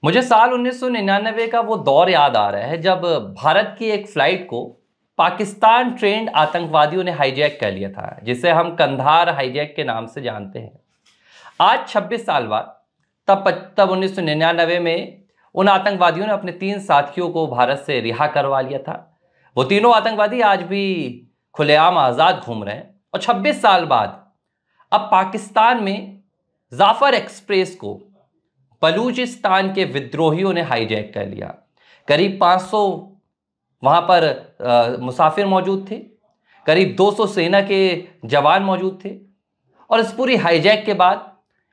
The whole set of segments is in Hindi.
मुझे साल 1999 का वो दौर याद आ रहा है जब भारत की एक फ्लाइट को पाकिस्तान ट्रेंड आतंकवादियों ने हाईजैक कर लिया था, जिसे हम कंधार हाईजैक के नाम से जानते हैं। आज 26 साल बाद तब 1999 में उन आतंकवादियों ने अपने 3 साथियों को भारत से रिहा करवा लिया था। वो तीनों आतंकवादी आज भी खुलेआम आज़ाद घूम रहे हैं और 26 साल बाद अब पाकिस्तान में जाफर एक्सप्रेस को बलूचिस्तान के विद्रोहियों ने हाईजैक कर लिया। करीब 500 वहां पर मुसाफिर मौजूद थे, करीब 200 सेना के जवान मौजूद थे। और इस पूरी हाईजैक के बाद,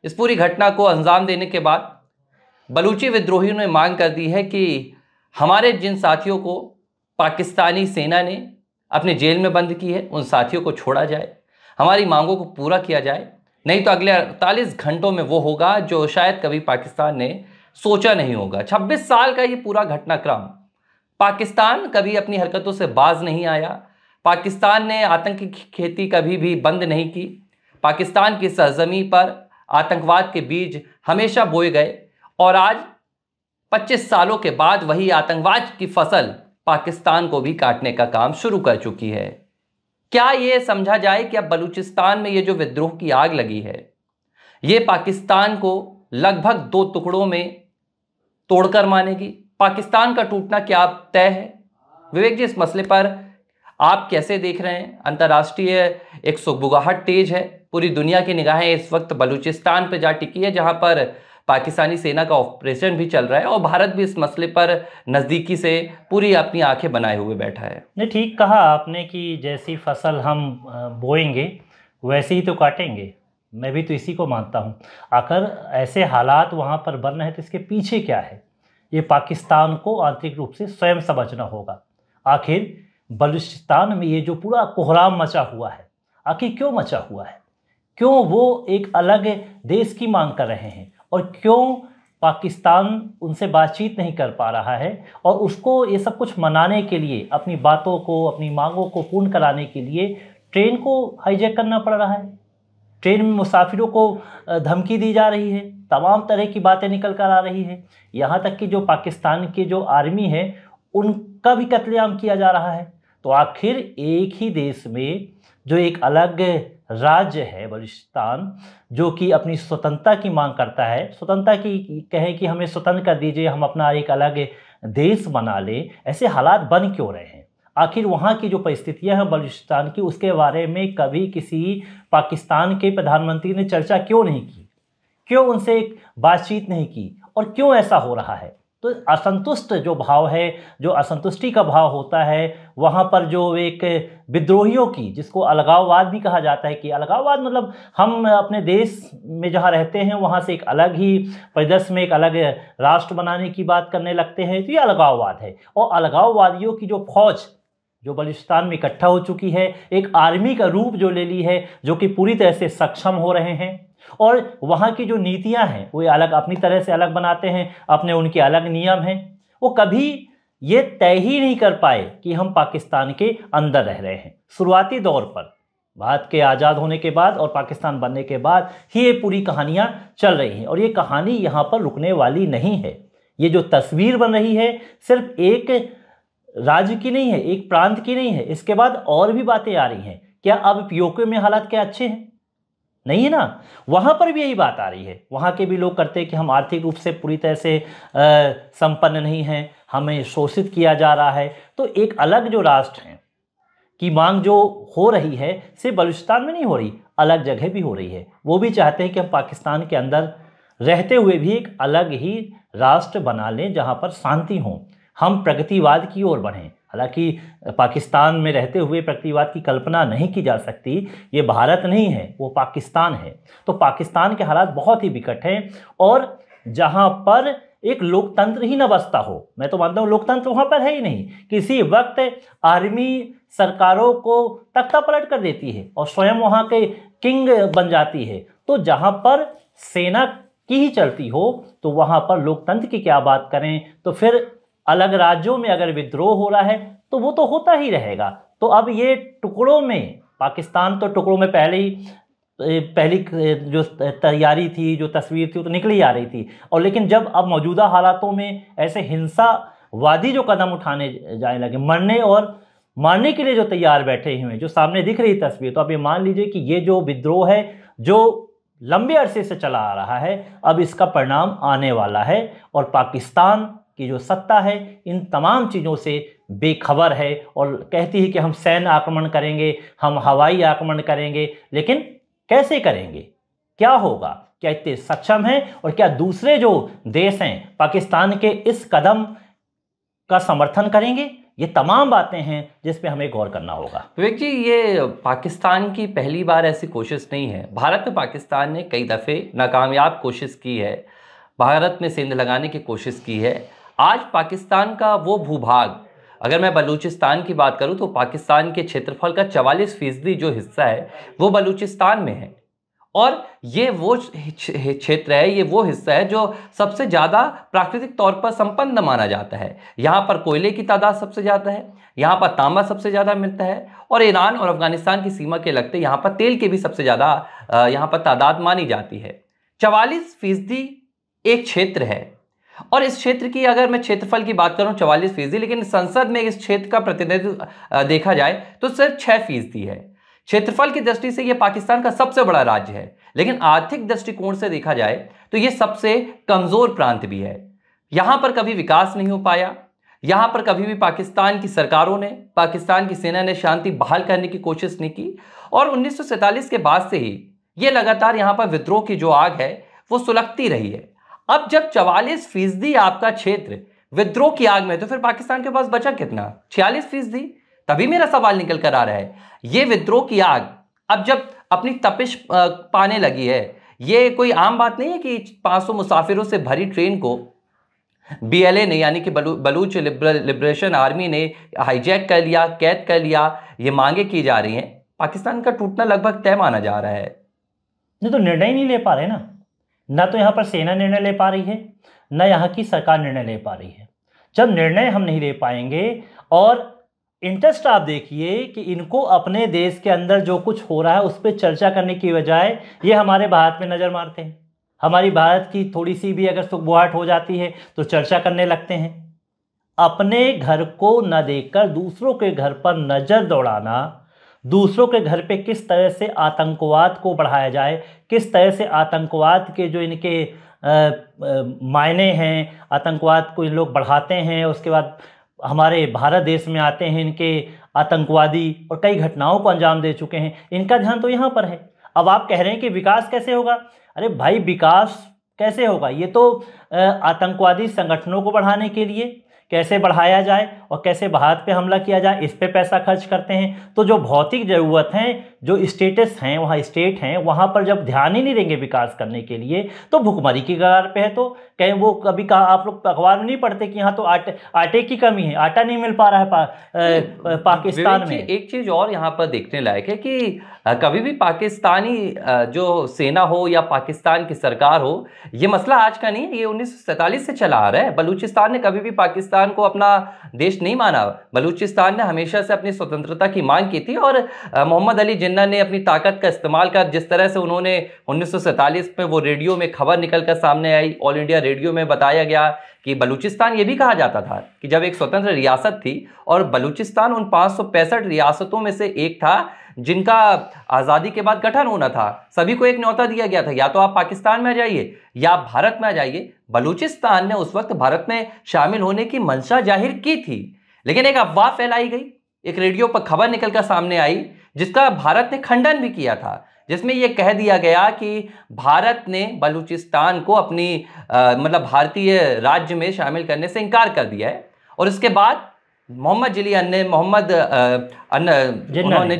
इस पूरी घटना को अंजाम देने के बाद बलूची विद्रोहियों ने मांग कर दी है कि हमारे जिन साथियों को पाकिस्तानी सेना ने अपने जेल में बंद की है, उन साथियों को छोड़ा जाए, हमारी मांगों को पूरा किया जाए। नहीं तो अगले 48 घंटों में वो होगा जो शायद कभी पाकिस्तान ने सोचा नहीं होगा। 26 साल का ये पूरा घटनाक्रम, पाकिस्तान कभी अपनी हरकतों से बाज नहीं आया। पाकिस्तान ने आतंक की खेती कभी भी बंद नहीं की। पाकिस्तान की सरजमी पर आतंकवाद के बीज हमेशा बोए गए और आज 25 सालों के बाद वही आतंकवाद की फसल पाकिस्तान को भी काटने का काम शुरू कर चुकी है। क्या ये समझा जाए कि अब बलूचिस्तान में ये जो विद्रोह की आग लगी है, ये पाकिस्तान को लगभग 2 टुकड़ों में तोड़कर मानेगी? पाकिस्तान का टूटना क्या तय है? विवेक जी, इस मसले पर आप कैसे देख रहे हैं? अंतर्राष्ट्रीय एक सुगबुगाहट तेज है, पूरी दुनिया की निगाहें इस वक्त बलूचिस्तान पर जा टिकी है, जहां पर पाकिस्तानी सेना का ऑपरेशन भी चल रहा है और भारत भी इस मसले पर नज़दीकी से पूरी अपनी आंखें बनाए हुए बैठा है। नहीं, ठीक कहा आपने कि जैसी फसल हम बोएंगे वैसे ही तो काटेंगे। मैं भी तो इसी को मानता हूँ। आखिर ऐसे हालात वहाँ पर बन रहे हैं तो इसके पीछे क्या है, ये पाकिस्तान को आंतरिक रूप से स्वयं समझना होगा। आखिर बलूचिस्तान में ये जो पूरा कोहराम मचा हुआ है, आखिर क्यों मचा हुआ है? क्यों वो एक अलग देश की मांग कर रहे हैं और क्यों पाकिस्तान उनसे बातचीत नहीं कर पा रहा है? और उसको ये सब कुछ मनाने के लिए, अपनी बातों को, अपनी मांगों को पूर्ण कराने के लिए ट्रेन को हाईजैक करना पड़ रहा है। ट्रेन में मुसाफिरों को धमकी दी जा रही है, तमाम तरह की बातें निकल कर आ रही है। यहाँ तक कि जो पाकिस्तान की जो आर्मी है उनका भी कत्लेआम किया जा रहा है। तो आखिर एक ही देश में जो एक अलग राज्य है बलूचिस्तान, जो कि अपनी स्वतंत्रता की मांग करता है, स्वतंत्रता की कहें कि हमें स्वतंत्र कर दीजिए, हम अपना एक अलग देश बना लें, ऐसे हालात बन क्यों रहे हैं? आखिर वहाँ की जो परिस्थितियाँ हैं बलूचिस्तान की, उसके बारे में कभी किसी पाकिस्तान के प्रधानमंत्री ने चर्चा क्यों नहीं की? क्यों उनसे एक बातचीत नहीं की? और क्यों ऐसा हो रहा है? तो असंतुष्ट जो भाव है, जो असंतुष्टि का भाव होता है वहाँ पर, जो एक विद्रोहियों की, जिसको अलगाववाद भी कहा जाता है, कि अलगाववाद मतलब हम अपने देश में जहाँ रहते हैं वहाँ से एक अलग ही परिदृश्य में एक अलग राष्ट्र बनाने की बात करने लगते हैं, तो ये अलगाववाद है। और अलगाववादियों की जो फौज जो बलूचिस्तान में इकट्ठा हो चुकी है, एक आर्मी का रूप जो ले ली है, जो कि पूरी तरह से सक्षम हो रहे हैं, और वहाँ की जो नीतियाँ हैं वो अलग, अपनी तरह से अलग बनाते हैं, अपने उनके अलग नियम हैं। वो कभी ये तय ही नहीं कर पाए कि हम पाकिस्तान के अंदर रह रहे हैं। शुरुआती दौर पर, भारत के आज़ाद होने के बाद और पाकिस्तान बनने के बाद ही ये पूरी कहानियाँ चल रही हैं, और ये कहानी यहाँ पर रुकने वाली नहीं है। ये जो तस्वीर बन रही है सिर्फ एक राज्य की नहीं है, एक प्रांत की नहीं है, इसके बाद और भी बातें आ रही हैं। क्या अब पीओके में हालात क्या अच्छे हैं? नहीं है ना। वहाँ पर भी यही बात आ रही है। वहाँ के भी लोग करते हैं कि हम आर्थिक रूप से पूरी तरह से संपन्न नहीं हैं, हमें शोषित किया जा रहा है। तो एक अलग जो राष्ट्र है की मांग जो हो रही है, सिर्फ बलूचिस्तान में नहीं हो रही, अलग जगह भी हो रही है। वो भी चाहते हैं कि हम पाकिस्तान के अंदर रहते हुए भी एक अलग ही राष्ट्र बना लें, जहाँ पर शांति हो, हम प्रगतिवाद की ओर बढ़ें। हालांकि पाकिस्तान में रहते हुए प्रगतिवाद की कल्पना नहीं की जा सकती। ये भारत नहीं है, वो पाकिस्तान है। तो पाकिस्तान के हालात बहुत ही विकट हैं, और जहाँ पर एक लोकतंत्र ही न बसता हो, मैं तो मानता हूँ लोकतंत्र वहाँ पर है ही नहीं। किसी वक्त आर्मी सरकारों को तख्ता पलट कर देती है और स्वयं वहाँ के किंग बन जाती है। तो जहाँ पर सेना की ही चलती हो, तो वहाँ पर लोकतंत्र की क्या बात करें? तो फिर अलग राज्यों में अगर विद्रोह हो रहा है तो वो तो होता ही रहेगा। तो अब ये टुकड़ों में, पाकिस्तान तो टुकड़ों में पहले ही पहली जो तैयारी थी, जो तस्वीर थी, वो तो निकल ही आ रही थी। और लेकिन जब अब मौजूदा हालातों में ऐसे हिंसावादी जो कदम उठाने जाने लगे, मरने और मारने के लिए जो तैयार बैठे हुए हैं, जो सामने दिख रही तस्वीर, तो आप ये मान लीजिए कि ये जो विद्रोह है जो लंबे अरसे से चला आ रहा है, अब इसका परिणाम आने वाला है। और पाकिस्तान की जो सत्ता है इन तमाम चीज़ों से बेखबर है और कहती है कि हम सैन्य आक्रमण करेंगे, हम हवाई आक्रमण करेंगे, लेकिन कैसे करेंगे, क्या होगा, क्या इतने सक्षम हैं, और क्या दूसरे जो देश हैं पाकिस्तान के इस कदम का समर्थन करेंगे? ये तमाम बातें हैं जिस पे हमें गौर करना होगा। विवेक जी, ये पाकिस्तान की पहली बार ऐसी कोशिश नहीं है। भारत में पाकिस्तान ने कई दफ़े नाकामयाब कोशिश की है, भारत में सेंध लगाने की कोशिश की है। आज पाकिस्तान का वो भूभाग, अगर मैं बलूचिस्तान की बात करूं तो पाकिस्तान के क्षेत्रफल का 44% जो हिस्सा है वो बलूचिस्तान में है। और ये वो क्षेत्र है, ये वो हिस्सा है जो सबसे ज़्यादा प्राकृतिक तौर पर संपन्न माना जाता है। यहाँ पर कोयले की तादाद सबसे ज़्यादा है, यहाँ पर तांबा सबसे ज़्यादा मिलता है, और ईरान और अफगानिस्तान की सीमा के लगते यहाँ पर तेल की भी सबसे ज़्यादा यहाँ पर तादाद मानी जाती है। 44% एक क्षेत्र है, और इस क्षेत्र की अगर मैं क्षेत्रफल की बात करूं 44%, लेकिन संसद में इस क्षेत्र का प्रतिनिधित्व देखा जाए तो सिर्फ 6% है। क्षेत्रफल की दृष्टि से यह पाकिस्तान का सबसे बड़ा राज्य है, लेकिन आर्थिक दृष्टिकोण से देखा जाए तो यह सबसे कमजोर प्रांत भी है। यहां पर कभी विकास नहीं हो पाया, यहां पर कभी भी पाकिस्तान की सरकारों ने, पाकिस्तान की सेना ने शांति बहाल करने की कोशिश नहीं की, और 1947 के बाद से ही यह लगातार यहां पर विद्रोह की जो आग है वो सुलगती रही है। अब जब 44% आपका क्षेत्र विद्रोह की आग में, तो फिर पाकिस्तान के पास बचा कितना? 46%। तभी मेरा सवाल निकल कर आ रहा है, ये विद्रोह की आग अब जब अपनी तपिश पाने लगी है, ये कोई आम बात नहीं है कि 500 मुसाफिरों से भरी ट्रेन को BLA ने, यानी कि बलूच लिबरेशन आर्मी ने हाईजैक कर लिया, कैद कर लिया, ये मांगे की जा रही हैं। पाकिस्तान का टूटना लगभग तय माना जा रहा है। नहीं तो निर्णय नहीं ले पा रहे ना तो यहाँ पर सेना निर्णय ले पा रही है, ना यहाँ की सरकार निर्णय ले पा रही है। जब निर्णय हम नहीं ले पाएंगे, और इंटरेस्ट आप देखिए कि इनको अपने देश के अंदर जो कुछ हो रहा है उस पर चर्चा करने की बजाय ये हमारे भारत में नज़र मारते हैं। हमारी भारत की थोड़ी सी भी अगर सुखबुहाट हो जाती है तो चर्चा करने लगते हैं। अपने घर को न देखकर दूसरों के घर पर नज़र दौड़ाना, दूसरों के घर पे किस तरह से आतंकवाद को बढ़ाया जाए, किस तरह से आतंकवाद के जो इनके मायने हैं, आतंकवाद को इन लोग बढ़ाते हैं, उसके बाद हमारे भारत देश में आते हैं इनके आतंकवादी और कई घटनाओं को अंजाम दे चुके हैं। इनका ध्यान तो यहाँ पर है। अब आप कह रहे हैं कि विकास कैसे होगा? अरे भाई, विकास कैसे होगा? ये तो आतंकवादी संगठनों को बढ़ाने के लिए कैसे बढ़ाया जाए और कैसे भारत पे हमला किया जाए, इस पे पैसा खर्च करते हैं। तो जो भौतिक ज़रूरत हैं, जो स्टेटस हैं, वहाँ स्टेट हैं, वहाँ पर जब ध्यान ही नहीं देंगे विकास करने के लिए, तो भुखमरी की कगार पे है। तो कहीं वो कभी कहा, आप लोग अखबार में नहीं पढ़ते कि यहाँ तो आटे की कमी है, आटा नहीं मिल पा रहा है पाकिस्तान में। एक चीज़ और यहाँ पर देखने लायक है कि कभी भी पाकिस्तानी जो सेना हो या पाकिस्तान की सरकार हो, ये मसला आज का नहीं है, ये 1947 से चला आ रहा है। बलूचिस्तान ने कभी भी पाकिस्तान को अपना देश नहीं माना। बलूचिस्तान ने हमेशा से अपनी स्वतंत्रता की मांग की थी, और मोहम्मद अली जिन्ना ने अपनी ताकत का इस्तेमाल कर, जिस तरह से उन्होंने 1947 में वो रेडियो में खबर निकल कर सामने आई, ऑल इंडिया रेडियो में बताया गया कि बलूचिस्तान, ये भी कहा जाता था कि जब एक स्वतंत्र रियासत थी, और बलूचिस्तान उन 565 रियासतों में से एक था जिनका आज़ादी के बाद गठन होना था। सभी को एक न्योता दिया गया था, या तो आप पाकिस्तान में आ जाइए या आप भारत में आ जाइए। बलूचिस्तान ने उस वक्त भारत में शामिल होने की मंशा जाहिर की थी, लेकिन एक अफवाह फैलाई गई, एक रेडियो पर खबर निकलकर सामने आई जिसका भारत ने खंडन भी किया था, जिसमें यह कह दिया गया कि भारत ने बलूचिस्तान को अपनी मतलब भारतीय राज्य में शामिल करने से इनकार कर दिया है। और इसके बाद मोहम्मद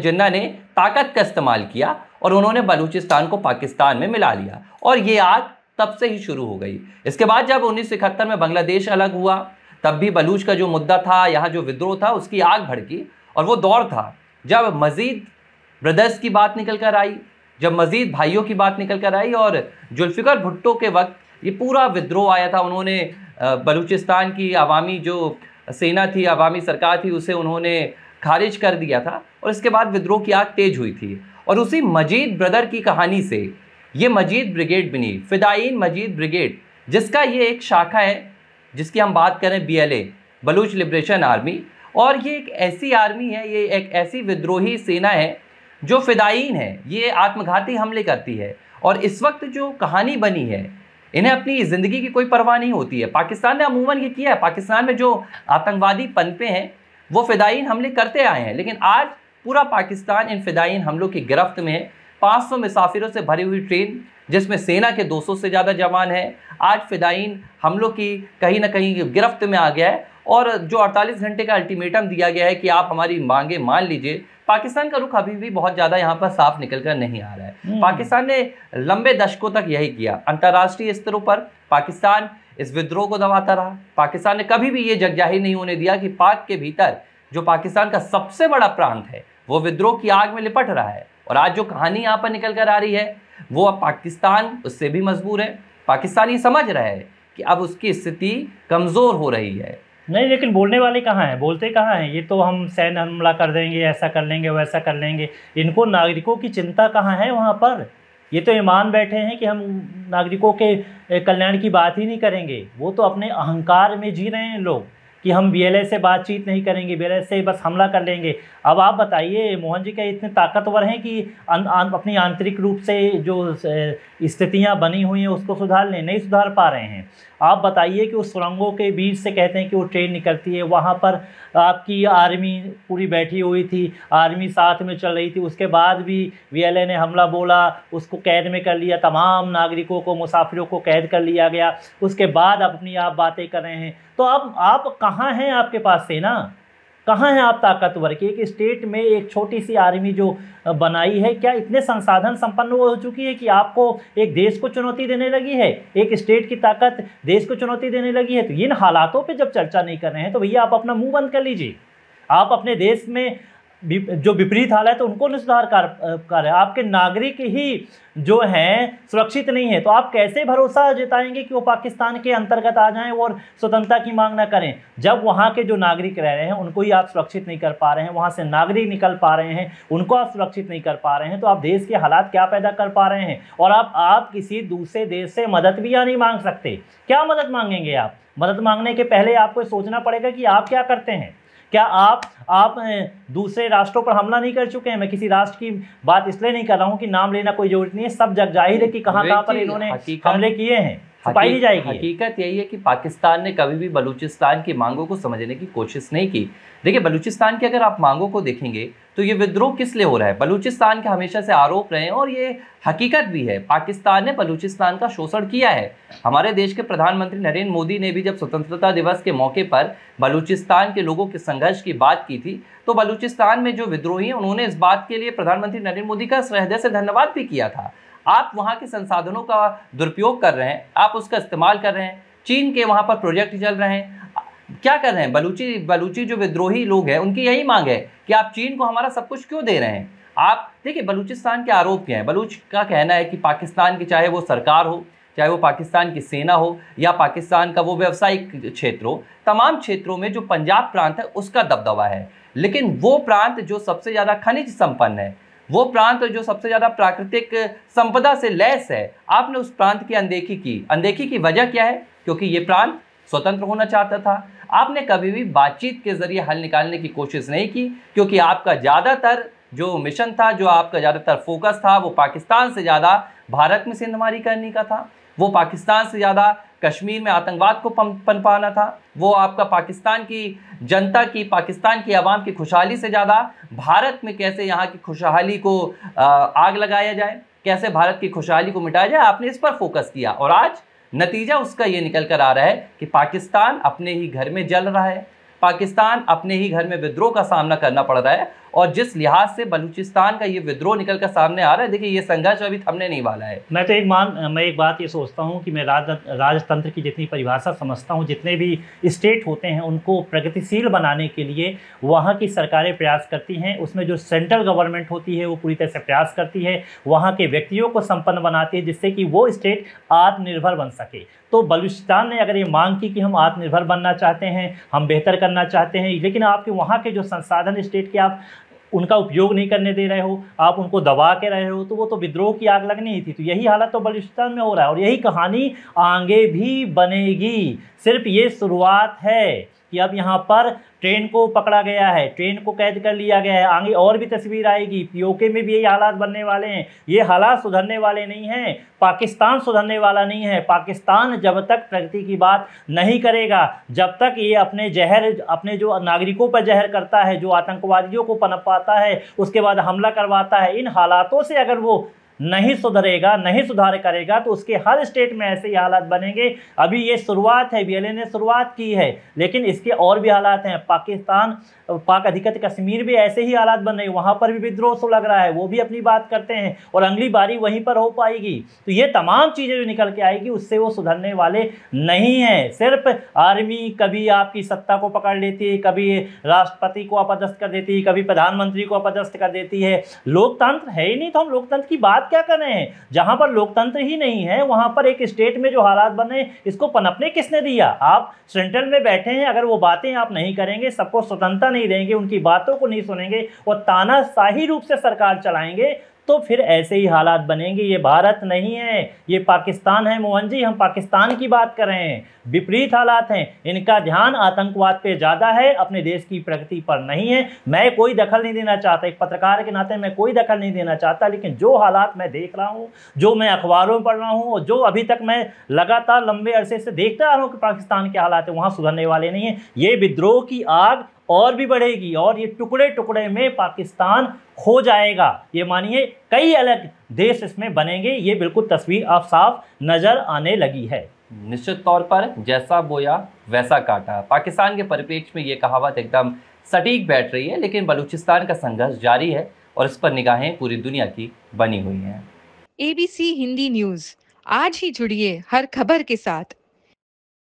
जिन्ना ने ताकत का इस्तेमाल किया और उन्होंने बलूचिस्तान को पाकिस्तान में मिला लिया, और ये आग तब से ही शुरू हो गई। इसके बाद जब 1971 में बांग्लादेश अलग हुआ, तब भी बलूच का जो मुद्दा था, यहाँ जो विद्रोह था, उसकी आग भड़की। और वो दौर था जब मजीद ब्रदर्स की बात निकल कर आई, जब मजीद भाइयों की बात निकल कर आई, और जुल्फिकार भुट्टो के वक्त ये पूरा विद्रोह आया था। उन्होंने बलूचिस्तान की अवामी जो सेना थी, अवामी सरकार थी, उसे उन्होंने खारिज कर दिया था, और इसके बाद विद्रोह की आग तेज हुई थी। और उसी मजीद ब्रदर की कहानी से ये मजीद ब्रिगेड बनी, फिदायीन मजीद ब्रिगेड, जिसका ये एक शाखा है जिसकी हम बात करें BLA, बलूच लिबरेशन आर्मी। और ये एक ऐसी आर्मी है, ये एक ऐसी विद्रोही सेना है जो फिदायीन है, ये आत्मघाती हमले करती है। और इस वक्त जो कहानी बनी है, इन्हें अपनी ज़िंदगी की कोई परवाह नहीं होती है। पाकिस्तान ने अमूमन ये किया है, पाकिस्तान में जो आतंकवादी पनपे हैं वो फिदायीन हमले करते आए हैं, लेकिन आज पूरा पाकिस्तान इन फिदायीन हमलों की गिरफ्त में है। 500 मुसाफिरों से भरी हुई ट्रेन जिसमें सेना के 200 से ज़्यादा जवान हैं, आज फिदायीन हमलों की कहीं ना कहीं गिरफ्त में आ गया है। और जो 48 घंटे का अल्टीमेटम दिया गया है कि आप हमारी मांगे मान लीजिए, पाकिस्तान का रुख अभी भी बहुत ज़्यादा यहाँ पर साफ निकल कर नहीं आ रहा है। पाकिस्तान ने लंबे दशकों तक यही किया, अंतर्राष्ट्रीय स्तरों पर पाकिस्तान इस विद्रोह को दबाता रहा। पाकिस्तान ने कभी भी ये जगजाहिर नहीं होने दिया कि पाक के भीतर जो पाकिस्तान का सबसे बड़ा प्रांत है वो विद्रोह की आग में लिपट रहा है। और आज जो कहानी यहाँ पर निकल कर आ रही है वो अब पाकिस्तान उससे भी मजबूर है। पाकिस्तान ये समझ रहा है कि अब उसकी स्थिति कमज़ोर हो रही है। नहीं, लेकिन बोलने वाले कहाँ हैं, बोलते कहाँ हैं? ये तो हम सैन्य हमला कर देंगे, ऐसा कर लेंगे, वैसा कर लेंगे। इनको नागरिकों की चिंता कहाँ है वहाँ पर? ये तो ईमान बैठे हैं कि हम नागरिकों के कल्याण की बात ही नहीं करेंगे। वो तो अपने अहंकार में जी रहे हैं लोग कि हम BLA से बातचीत नहीं करेंगे, BLA से बस हमला कर लेंगे। अब आप बताइए, मोहन जी क्या इतने ताकतवर हैं कि अपनी आंतरिक रूप से जो स्थितियां बनी हुई हैं उसको सुधार लें? नहीं सुधार पा रहे हैं। आप बताइए कि उस सुरंगों के बीच से कहते हैं कि वो ट्रेन निकलती है, वहाँ पर आपकी आर्मी पूरी बैठी हुई थी, आर्मी साथ में चल रही थी, उसके बाद भी BLA ने हमला बोला, उसको कैद में कर लिया, तमाम नागरिकों को, मुसाफिरों को कैद कर लिया गया। उसके बाद अपनी आप बातें कर रहे हैं। तो अब आप कहाँ हैं? आपके पास सेना कहाँ है? आप ताकतवर की एक स्टेट में एक छोटी सी आर्मी जो बनाई है, क्या इतने संसाधन संपन्न हो चुकी है कि आपको एक देश को चुनौती देने लगी है? एक स्टेट की ताकत देश को चुनौती देने लगी है? तो इन हालातों पे जब चर्चा नहीं कर रहे हैं तो भैया आप अपना मुंह बंद कर लीजिए। आप अपने देश में जो विपरीत हाल है तो उनको सुधार कर आपके नागरिक ही जो हैं सुरक्षित नहीं है, तो आप कैसे भरोसा जताएंगे कि वो पाकिस्तान के अंतर्गत आ जाएं और स्वतंत्रता की मांग ना करें, जब वहाँ के जो नागरिक रह रहे हैं उनको ही आप सुरक्षित नहीं कर पा रहे हैं, वहाँ से नागरिक निकल पा रहे हैं उनको आप सुरक्षित नहीं कर पा रहे हैं, तो आप देश के हालात क्या पैदा कर पा रहे हैं? और आप किसी दूसरे देश से मदद भी या नहीं मांग सकते। क्या मदद मांगेंगे आप? मदद मांगने के पहले आपको सोचना पड़ेगा कि आप क्या करते हैं। क्या आप दूसरे राष्ट्रों पर हमला नहीं कर चुके हैं? मैं किसी राष्ट्र की बात इसलिए नहीं कर रहा हूं कि नाम लेना कोई जरूरत नहीं है, सब जग जाहिर है कि कहां पर इन्होंने हमले किए हैं, छुपाई नहीं जाएगी। हकीकत यही है कि पाकिस्तान ने कभी भी बलूचिस्तान की मांगों को समझने की कोशिश नहीं की। देखिए, बलूचिस्तान की अगर आप मांगों को देखेंगे तो ये विद्रोह किस लिए हो रहा है, बलूचिस्तान के हमेशा से आरोप रहे हैं और ये हकीकत भी है। पाकिस्तान ने बलूचिस्तान का शोषण किया है। हमारे देश के प्रधानमंत्री नरेंद्र मोदी ने भी जब स्वतंत्रता दिवस के मौके पर बलूचिस्तान के लोगों के संघर्ष की बात की थी, तो बलूचिस्तान में जो विद्रोही हैं उन्होंने इस बात के लिए प्रधानमंत्री नरेंद्र मोदी का हृदय से धन्यवाद भी किया था। आप वहाँ के संसाधनों का दुरुपयोग कर रहे हैं, आप उसका इस्तेमाल कर रहे हैं। चीन के वहाँ पर प्रोजेक्ट चल रहे हैं, क्या कर रहे हैं? बलूची जो विद्रोही लोग हैं उनकी यही मांग है कि आप चीन को हमारा सब कुछ क्यों दे रहे हैं। आप देखिए, बलूचिस्तान के आरोप क्या है? बलूच का कहना है कि पाकिस्तान की, चाहे वो सरकार हो, चाहे वो पाकिस्तान की सेना हो या पाकिस्तान का वो व्यावसायिक क्षेत्र हो, तमाम क्षेत्रों में जो पंजाब प्रांत है उसका दबदबा है। लेकिन वो प्रांत जो सबसे ज़्यादा खनिज संपन्न है, वो प्रांत जो सबसे ज़्यादा प्राकृतिक संपदा से लैस है, आपने उस प्रांत की अनदेखी की। अनदेखी की वजह क्या है? क्योंकि ये प्रांत स्वतंत्र होना चाहता था। आपने कभी भी बातचीत के जरिए हल निकालने की कोशिश नहीं की, क्योंकि आपका ज़्यादातर जो मिशन था, जो आपका ज़्यादातर फोकस था, वो पाकिस्तान से ज़्यादा भारत में सेंधमारी करने का था। वो पाकिस्तान से ज़्यादा कश्मीर में आतंकवाद को पनपाना था। वो आपका पाकिस्तान की जनता की, पाकिस्तान की आवाम की खुशहाली से ज़्यादा भारत में कैसे यहाँ की खुशहाली को आग लगाया जाए, कैसे भारत की खुशहाली को मिटाया जाए, आपने इस पर फोकस किया। और आज नतीजा उसका ये निकल कर आ रहा है कि पाकिस्तान अपने ही घर में जल रहा है, पाकिस्तान अपने ही घर में विद्रोह का सामना करना पड़ रहा है। और जिस लिहाज से बलूचिस्तान का ये विद्रोह निकल कर सामने आ रहा है, देखिए ये संघर्ष अभी थमने नहीं वाला है। मैं तो एक बात ये सोचता हूँ कि मैं राजतंत्र की जितनी परिभाषा समझता हूँ, जितने भी स्टेट होते हैं उनको प्रगतिशील बनाने के लिए वहाँ की सरकारें प्रयास करती हैं। उसमें जो सेंट्रल गवर्नमेंट होती है वो पूरी तरह से प्रयास करती है, वहाँ के व्यक्तियों को संपन्न बनाती है जिससे कि वो स्टेट आत्मनिर्भर बन सके। तो बलूचिस्तान ने अगर ये मांग की कि हम आत्मनिर्भर बनना चाहते हैं, हम बेहतर करना चाहते हैं, लेकिन आपके वहाँ के जो संसाधन स्टेट के आप उनका उपयोग नहीं करने दे रहे हो, आप उनको दबा के रहे हो, तो वो तो विद्रोह की आग लगनी ही थी। तो यही हालत तो बलूचिस्तान में हो रहा है और यही कहानी आगे भी बनेगी। सिर्फ ये शुरुआत है कि अब यहाँ पर ट्रेन को पकड़ा गया है, ट्रेन को कैद कर लिया गया है, आगे और भी तस्वीर आएगी। पीओके में भी यही हालात बनने वाले हैं। ये हालात सुधरने वाले नहीं हैं, पाकिस्तान सुधरने वाला नहीं है। पाकिस्तान जब तक प्रगति की बात नहीं करेगा, जब तक ये अपने जो नागरिकों पर जहर करता है, जो आतंकवादियों को पनपाता है, उसके बाद हमला करवाता है, इन हालातों से अगर वो नहीं सुधरेगा, नहीं सुधार करेगा, तो उसके हर स्टेट में ऐसे ही हालात बनेंगे। अभी ये शुरुआत है, बीएलए ने शुरुआत की है, लेकिन इसके और भी हालात हैं। पाक अधिकृत कश्मीर भी ऐसे ही हालात बन रहे हैं, वहाँ पर भी विद्रोह सो लग रहा है, वो भी अपनी बात करते हैं और अगली बारी वहीं पर हो पाएगी। तो ये तमाम चीज़ें जो निकल के आएगी, उससे वो सुधरने वाले नहीं हैं। सिर्फ आर्मी कभी आपकी सत्ता को पकड़ लेती है, कभी राष्ट्रपति को अपदस्थ कर देती है, कभी प्रधानमंत्री को अपदस्थ कर देती है। लोकतंत्र है ही नहीं, तो हम लोकतंत्र की बात क्या कर रहे हैं? जहां पर लोकतंत्र ही नहीं है, वहां पर एक स्टेट में जो हालात बने, इसको पनपने किसने दिया? आप सेंट्रल में बैठे हैं, अगर वो बातें आप नहीं करेंगे, सबको स्वतंत्रता नहीं देंगे, उनकी बातों को नहीं सुनेंगे और तानाशाही रूप से सरकार चलाएंगे, तो फिर ऐसे ही हालात बनेंगे। ये भारत नहीं है, ये पाकिस्तान है मोहन जी, हम पाकिस्तान की बात कर रहे हैं। विपरीत हालात हैं, इनका ध्यान आतंकवाद पे ज़्यादा है, अपने देश की प्रगति पर नहीं है। मैं कोई दखल नहीं देना चाहता, एक पत्रकार के नाते मैं कोई दखल नहीं देना चाहता, लेकिन जो हालात मैं देख रहा हूँ, जो मैं अखबारों में पढ़ रहा हूँ और जो अभी तक मैं लगातार लंबे अरसे से देखता आ रहा हूँ कि पाकिस्तान के हालात है, वहाँ सुधरने वाले नहीं हैं। ये विद्रोह की आग और भी बढ़ेगी और ये टुकड़े टुकड़े में पाकिस्तान खो जाएगा। ये मानिए कई अलग देश इसमें बनेंगे, ये बिल्कुल तस्वीर अब साफ नज़र आने लगी है। निश्चित तौर पर जैसा बोया वैसा काटा, पाकिस्तान के परिप्रेक्ष्य में ये कहावत एकदम सटीक बैठ रही है। लेकिन बलूचिस्तान का संघर्ष जारी है और इस पर निगाहें पूरी दुनिया की बनी हुई हैं। ABC हिंदी न्यूज़, आज ही जुड़िए हर खबर के साथ।